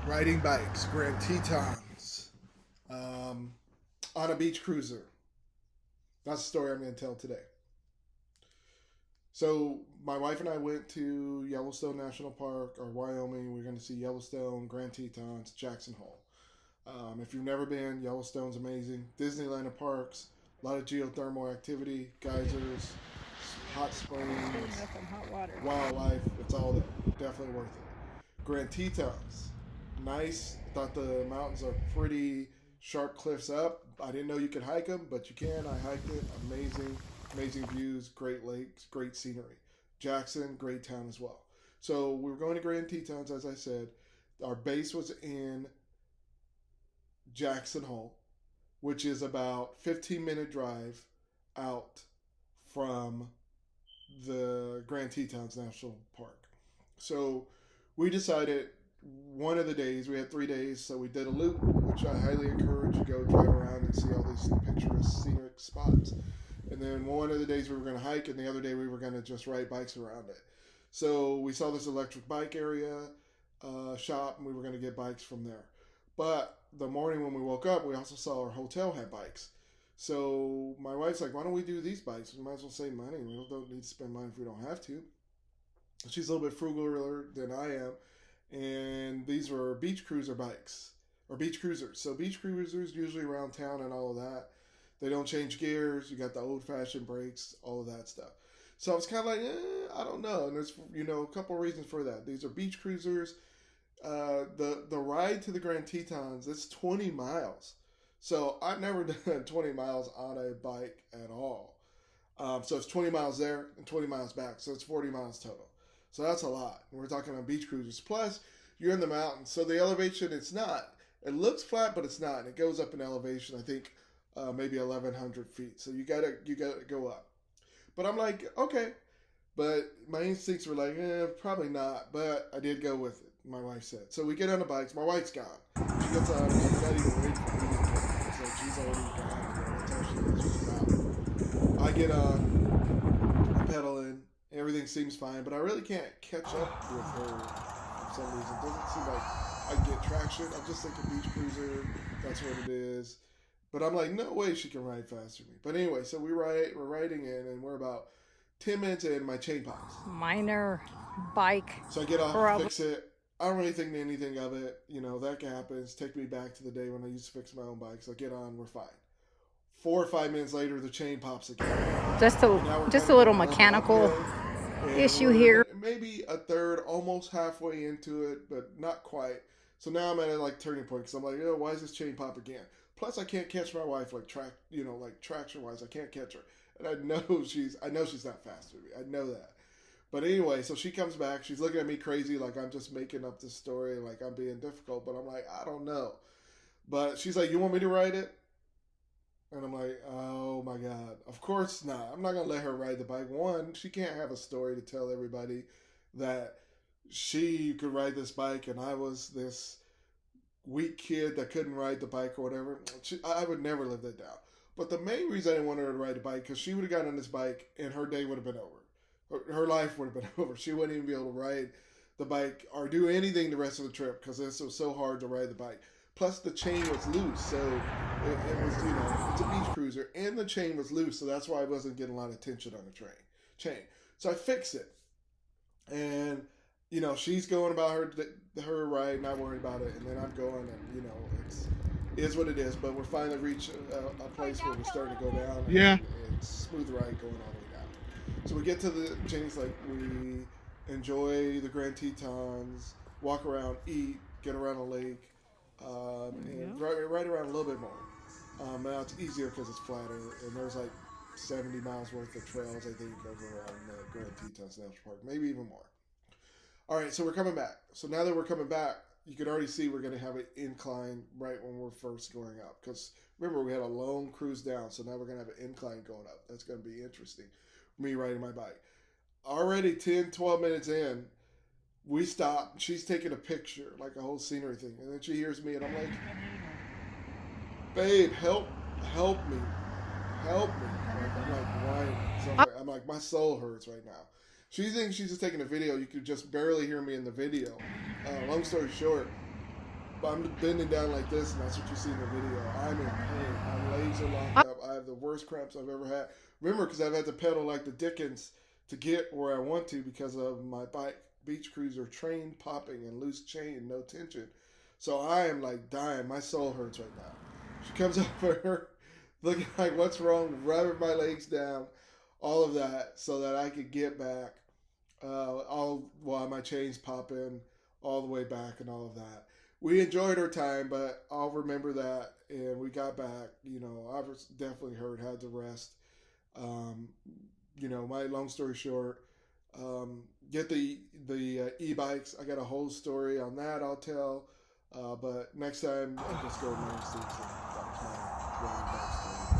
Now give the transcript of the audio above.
Riding bikes, Grand Tetons, on a beach cruiser. That's the story I'm going to tell today. So my wife and I went to Yellowstone National Park or Wyoming. We're going to see Yellowstone, Grand Tetons, Jackson Hole. If you've never been, Yellowstone's amazing. Disneyland parks, a lot of geothermal activity, geysers, hot springs, hot water. wildlife. It's all there. Definitely worth it. Grand Tetons, nice. Thought the mountains are pretty sharp cliffs up. I didn't know you could hike them, but you can. I hiked it. Amazing, amazing views, great lakes, great scenery. Jackson, great town as well. So we were going to Grand Tetons, as I said. Our base was in Jackson Hole, which is about 15-minute drive out from the Grand Tetons National Park. So we decided one of the days, we had 3 days, so we did a loop, which I highly encourage you go drive around and see all these picturesque scenic spots. And then one of the days we were going to hike, and the other day we were going to just ride bikes around it. So we saw this electric bike area shop, and we were going to get bikes from there. But the morning when we woke up, we also saw our hotel had bikes. So my wife's like, why don't we do these bikes? We might as well save money. We don't need to spend money if we don't have to. She's a little bit frugaler than I am. And these were beach cruiser bikes, or beach cruisers. So beach cruisers, usually around town and all of that. They don't change gears. You got the old-fashioned brakes, all of that stuff. So I was kind of like, I don't know. And there's, a couple of reasons for that. These are beach cruisers. The ride to the Grand Tetons, it's 20 miles. So I've never done 20 miles on a bike at all. So it's 20 miles there and 20 miles back. So it's 40 miles total. So that's a lot. And we're talking about beach cruisers. Plus, you're in the mountains. So the elevation, it looks flat, but it's not. And it goes up in elevation, I think, maybe 1,100 feet. So you gotta go up. But I'm like, okay. But my instincts were like, probably not. But I did go with it, my wife said. So we get on the bikes. My wife's gone. She gets on, and not even waiting for me to get. So she's already gone. She's out. I get on, I'm pedaling. Everything seems fine, but I really can't catch up with her for some reason. It doesn't seem like I get traction. I just think a beach cruiser, that's what it is. But I'm like, no way she can ride faster than me. But anyway, so we're riding in, and we're about 10 minutes in, my chain pops. Minor bike. So I get off, fix it. I don't really think anything of it. That happens. Take me back to the day when I used to fix my own bikes. I get on, we're fine. 4 or 5 minutes later, the chain pops again. Just a little mechanical issue here. Maybe a third, almost halfway into it, but not quite. So now I'm at a turning point because I'm like, why is this chain pop again? Plus, I can't catch my wife traction wise. I can't catch her, and I know she's not faster than me. I know that. But anyway, so she comes back. She's looking at me crazy, like I'm just making up this story, like I'm being difficult. But I'm like, I don't know. But she's like, you want me to ride it? And I'm like, oh my God, of course not. I'm not going to let her ride the bike. One, she can't have a story to tell everybody that she could ride this bike and I was this weak kid that couldn't ride the bike or whatever. I would never live that down. But the main reason I didn't want her to ride the bike, because she would have gotten on this bike and her day would have been over. Her life would have been over. She wouldn't even be able to ride the bike or do anything the rest of the trip because this was so hard to ride the bike. Plus, the chain was loose, so it was, it's a beach cruiser, and the chain was loose, so that's why I wasn't getting a lot of tension on the chain. So I fix it, and, she's going about her ride, not worried about it, and then I'm going, and, it is what it is, but we're finally reached a place where we're starting to go down, and it's smooth ride going all the way down. So we get to the chains, we enjoy the Grand Tetons, walk around, eat, get around a lake, and ride around a little bit more. Now it's easier because it's flatter, and there's 70 miles worth of trails, I think, over around the Grand Tetons National Park, maybe even more. All right, so we're coming back. So now that we're coming back, you can already see we're going to have an incline right when we're first going up. Because remember, we had a long cruise down, so now we're going to have an incline going up. That's going to be interesting. Me riding my bike. Already 10, 12 minutes in, we stop. She's taking a picture, like a whole scenery thing. And then she hears me, and I'm like, babe, help me. I'm like whining. So I'm like, my soul hurts right now. She thinks she's just taking a video. You could just barely hear me in the video. Long story short, I'm bending down like this, and that's what you see in the video. I'm in pain. My legs are locked up. I have the worst cramps I've ever had. Remember, because I've had to pedal like the Dickens to get where I want to because of my bike beach cruiser train popping and loose chain, no tension. So I am like dying. My soul hurts right now. She comes over, looking like, what's wrong? Rubbing my legs down, all of that, so that I could get back. All while my chains popping, all the way back, and all of that. We enjoyed our time, but I'll remember that. And we got back. You know, I was definitely hurt. Had to rest. Um, you know, my long story short, get the e-bikes. I got a whole story on that. I'll tell. But next time, I'll just go to 96. And that was my riding bike story.